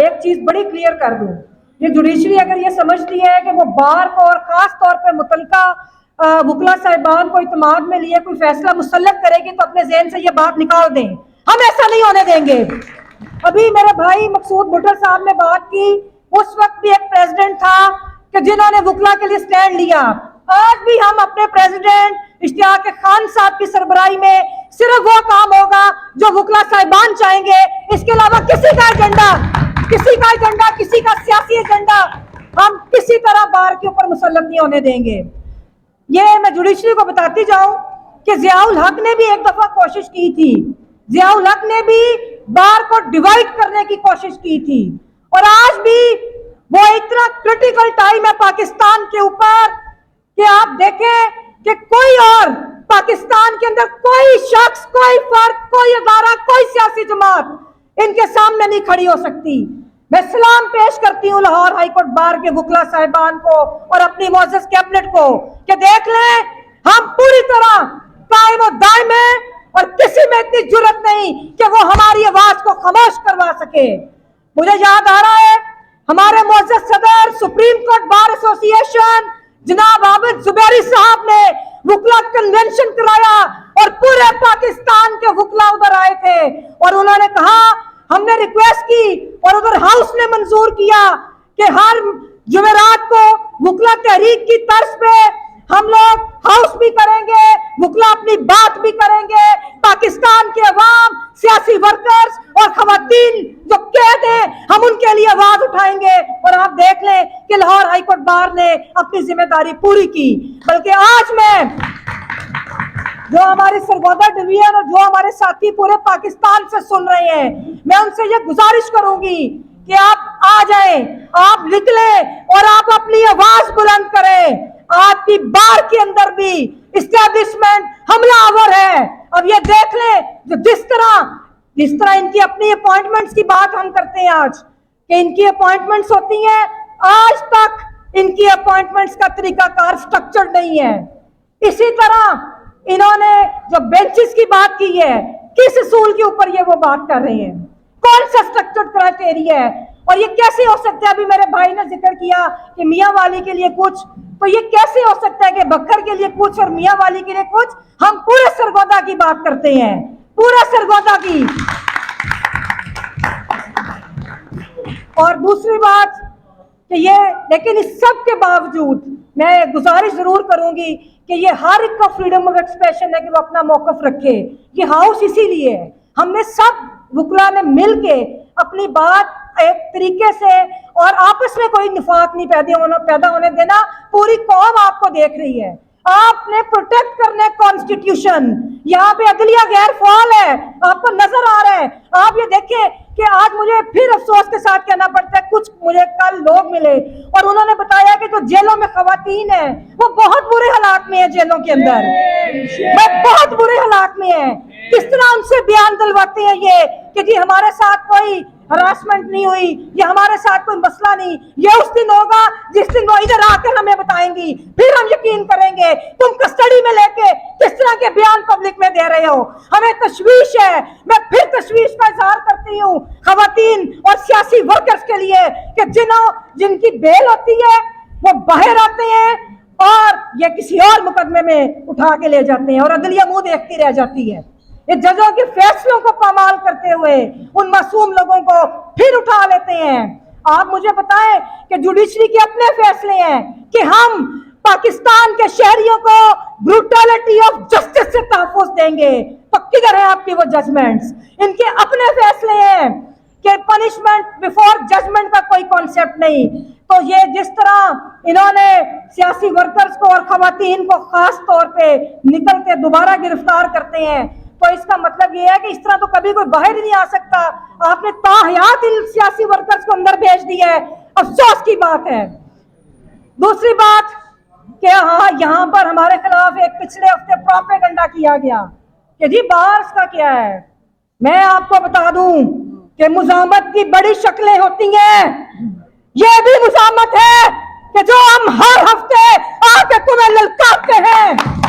एक चीज बड़ी क्लियर कर दूं, ये जुडिशरी अगर ये समझती है कि वो बार को और खास तौर पे मुतलका वकला साहिबान को इत्मीनान में लिए कोई फैसला मुसल्लत करेगी तो अपने ज़हन से ये बात निकाल दें, हम ऐसा नहीं होने देंगे। अभी मेरे भाई मकसूद भुट्टर साहब ने बात की, उस वक्त भी एक प्रेसिडेंट था कि जिन्होंने वकला के लिए स्टैंड लिया। आज भी हम अपने प्रेसिडेंट इश्तियाक खान साहब की सरबराही में सिर्फ वो काम होगा जो वकला साहिबान चाहेंगे, इसके अलावा किसी का एजेंडा, किसी का सियासी एजेंडा हम किसी तरह बार के ऊपर मुसल्लत नहीं होने देंगे। ये मैं जुडिशरी को बताती जाऊं कि जियाउल हक ने भी एक दफा कोशिश की थी, जियाउल हक ने भी बार को डिवाइड करने की कोशिश की थी, और आज भी वो इतना क्रिटिकल टाइम है पाकिस्तान के ऊपर कि आप देखें कि कोई और पाकिस्तान के अंदर कोई शख्स, कोई फर्द, कोई अदारा, कोई सियासी जमात इनके सामने नहीं खड़ी हो सकती। मैं सलाम पेश करती हूँ लाहौर हाईकोर्ट बार के वकला साहिबान को और अपनी मोअज़्ज़ज़ कैबिनेट को कि देख लें, हम पूरी तरह कायम और दायम हैं और किसी में इतनी जुर्रत नहीं कि वो हमारी आवाज को खामोश करवा सके। मुझे याद आ रहा है हमारे मोअज़्ज़ज़ सदर सुप्रीम कोर्ट बार एसोसिएशन जनाब आबिद जुबैरी साहब ने वकला कन्वेंशन कराया और पूरे पाकिस्तान के वकला उधर आए थे और उन्होंने कहा, हमने रिक्वेस्ट की और उधर हाउस ने मंजूर किया कि हर जुमेरात को वकला तहरीक की तर्ज पे हम लोग हाउस भी करेंगे, वकला अपनी बात भी करेंगे, पाकिस्तान के अवाम, सियासी वर्कर्स और खवातीन जो कैद हैं हम उनके लिए आवाज उठाएंगे। और आप देख लें कि लाहौर हाईकोर्ट बार ने अपनी जिम्मेदारी पूरी की। बल्कि आज मैं जो हमारी सरगोदा डिवीजन और जो हमारे साथी पूरे पाकिस्तान से सुन रहे हैं, मैं उनसे ये गुजारिश करूंगी कि आप आ जाएं, आप निकलें और आप अपनी आवाज बुलंद करें। आपकी बार के अंदर भी इस्टेब्लिशमेंट हमलावर है। अब ये देख लें जिस तरह इनकी अपनी अपॉइंटमेंट्स की बात हम करते हैं आज कि इनकी अपॉइंटमेंट्स होती हैं, आज तक इनकी अपॉइंटमेंट्स का तरीकाकार स्ट्रक्चर्ड नहीं है। इसी तरह इन्होंने जो बेंचेस की बात की है, किस असूल के ऊपर ये वो बात कर रहे हैं, कौन सा स्ट्रक्चर्ड क्राइटेरिया है और ये कैसे हो सकता है। अभी मेरे भाई ने जिक्र किया कि मियां वाली के लिए कुछ, तो ये कैसे हो सकता है कि बकर के लिए कुछ और मियां वाली के लिए कुछ। हम पूरे सरगोदा की बात करते हैं, पूरा सरगोदा की। और दूसरी बात कि ये, लेकिन इस सब के बावजूद मैं गुजारिश जरूर करूंगी कि ये हर एक का फ्रीडम ऑफ एक्सप्रेशन है कि वो अपना मौकफ रखे। ये हाउस इसीलिए है, हमने सब वकला ने मिलके अपनी बात एक तरीके से और आपस में कोई निफाक नहीं पैदा होने देना। पूरी कौम आपको देख रही है, आपने प्रोटेक्ट करने कॉन्स्टिट्यूशन, यहाँ पे अदलिया गैर फाल है, आपको नजर आ रहा है। आप ये देखें कि आज मुझे फिर अफसोस के साथ कहना पड़ता है, कुछ मुझे कल लोग मिले और उन्होंने बताया कि जो जेलों में खवातीन है वो बहुत बुरे हालात में है, जेलों के अंदर वो बहुत बुरे हालात में है। किस तरह उनसे बयान दिलवाते हैं ये कि जी हमारे साथ कोई हरासमेंट नहीं हुई, ये हमारे साथ कोई मसला नहीं। ये उस दिन होगा जिस दिन वो इधर आकर हमें बताएंगी, फिर हम यकीन करेंगे। तुम कस्टडी में लेके किस तरह के बयान पब्लिक में दे रहे हो, हमें तशवीश है। मैं फिर तशवीश का इजहार करती हूँ खवातीन और सियासी वर्कर्स के लिए कि जिनकी बेल होती है वो बाहर आते हैं और ये किसी और मुकदमे में उठा के ले जाते हैं और अदलिया मुंह देखती रह जाती है। ये जजों के फैसलों को पामाल करते हुए उन मासूम लोगों को फिर उठा लेते हैं। आप मुझे बताएं कि जुडिशरी के अपने फैसले हैं कि हम पाकिस्तान के शहरियों को ब्रूटैलिटी ऑफ जस्टिस से तहफ़्फ़ुज़ देंगे, तो किधर है आपकी वो जजमेंट्स। इनके अपने फैसले हैं कि पनिशमेंट बिफोर जजमेंट का कोई कॉन्सेप्ट नहीं। तो ये जिस तरह इन्होंने सियासी वर्कर्स को और खवातीन को खास तौर पे निकल के दोबारा गिरफ्तार करते हैं, तो इसका मतलब ये है कि इस तरह तो कभी कोई बाहर ही नहीं आ सकता। आपने ताहयात इन सियासी वर्कर्स को अंदर भेज दिया है, अफसोस की बात है। दूसरी बात कि हाँ, यहाँ पर हमारे खिलाफ एक पिछले हफ्ते प्रोपेगेंडा किया गया कि जी बार्स का क्या है। मैं आपको बता दूं कि मुजामत की बड़ी शक्लें होती हैं, ये भी मुजामत है कि जो हम हर हफ्ते आके तुम्हें ललकारते हैं।